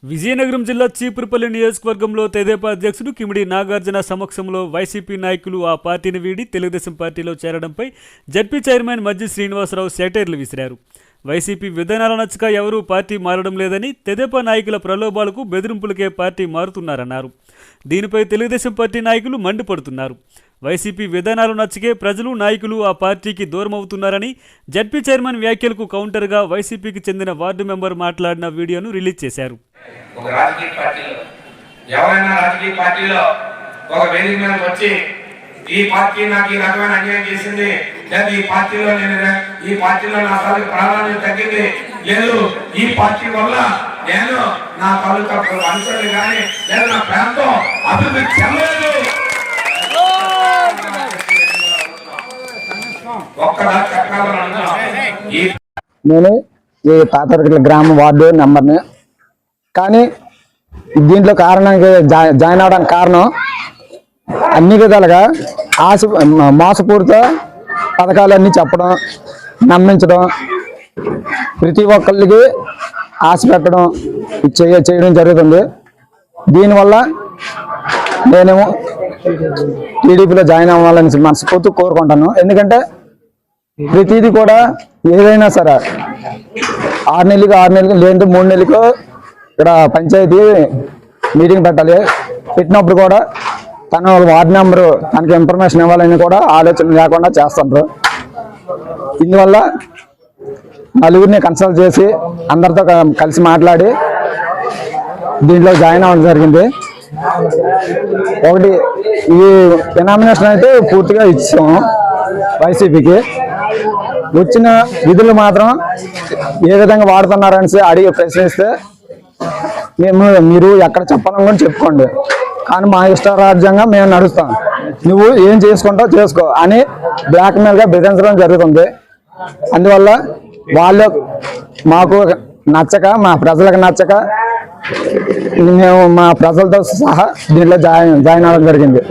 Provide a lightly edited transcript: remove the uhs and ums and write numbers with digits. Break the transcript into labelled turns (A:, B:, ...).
A: విజయనగరం జిల్లా చీపురుపల్లి నియోజకవర్గంలో తెదేపా అధ్యక్షుడు కిమిడి నాగార్జున సమక్షంలో వైసీపీ నాయకులు ఆ పార్టీని వీడి తెలుగుదేశం పార్టీలో చేరడంపై జడ్పీ చైర్మన్ మజ్జి శ్రీనివాసరావు సెటైర్లు విసిరారు. వైసీపీ విధానాల నచ్చక ఎవరూ పార్టీ మారడం లేదని, తెదేపా నాయకుల ప్రలోభాలకు బెదిరింపులకే పార్టీ మారుతున్నారన్నారు. దీనిపై తెలుగుదేశం పార్టీ నాయకులు మండిపడుతున్నారు. వైసీపీ విధానాలు నచ్చకే ప్రజలు నాయకులు ఆ పార్టీకి దూరం అవుతున్నారని జడ్పీ చైర్మన్ వ్యాఖ్యలకు కౌంటర్గా వైసీపీకి చెందిన వార్డు మెంబర్ మాట్లాడిన వీడియోను రిలీజ్ చేశారు.
B: ఒక రాజకీయ పార్టీలో ఒక వేదిక మీద వచ్చి ఈ పార్టీ నాకు ఈ రకమైన అన్యాయం చేసింది, లేదా ఈ పార్టీలో నా తాలూకు ప్రాధాన్యత తగ్గింది, లేదు ఈ పార్టీ వల్ల నేను నా తాలూకా అనుసరణ కానీ లేదా నా ప్రాంతం అభివృద్ధి చెందలేదు,
C: నేను ఈ పాతరకట్ల గ్రామ వార్డు నెంబర్ని. కానీ దీంట్లో కారణానికి జాయిన్ అవడానికి కారణం అన్ని విధాలుగా మోసపూరిత పథకాలన్నీ చెప్పడం, నమ్మించడం, ప్రతి ఒక్కరికి ఆశ పెట్టడం చేయడం జరుగుతుంది. దీనివల్ల నేనేమో టీడీపీలో జాయిన్ అవ్వాలని మనస్ఫూర్తి కోరుకుంటాను. ఎందుకంటే ప్రతిదీ కూడా ఏదైనా సరే 6 నెలలకు లేదంటే 3 నెలలకు ఇక్కడ పంచాయతీ మీటింగ్ పెట్టాలి. పెట్టినప్పుడు కూడా తన వార్డు నెంబరు తనకి ఇన్ఫర్మేషన్ ఇవ్వాలని కూడా ఆలోచన లేకుండా చేస్తుంటారు. ఇందువల్ల నలుగురిని కన్సల్ట్ చేసి అందరితో కలిసి మాట్లాడి దీంట్లో జాయిన్ అవ్వడం జరిగింది. ఒకటి ఈ డినామినేషన్ అయితే పూర్తిగా ఇచ్చాము వైసీపీకి. వచ్చిన విధులు మాత్రం ఏ విధంగా వాడుతున్నారని అడిగి ప్రశ్నిస్తే మీరు ఎక్కడ చెప్పాలని కూడా చెప్పుకోండి, కానీ మా ఇష్టారాజ్యంగా మేము నడుస్తాం, నువ్వు ఏం చేసుకుంటావు చేసుకో అని బ్లాక్మెయిల్గా బెదిరించడం జరుగుతుంది. అందువల్ల వాళ్ళు మాకు నచ్చక, మా ప్రజలకు నచ్చక మేము మా ప్రజలతో సహా దీంట్లో జాయిన్ అవ్వడం జరిగింది.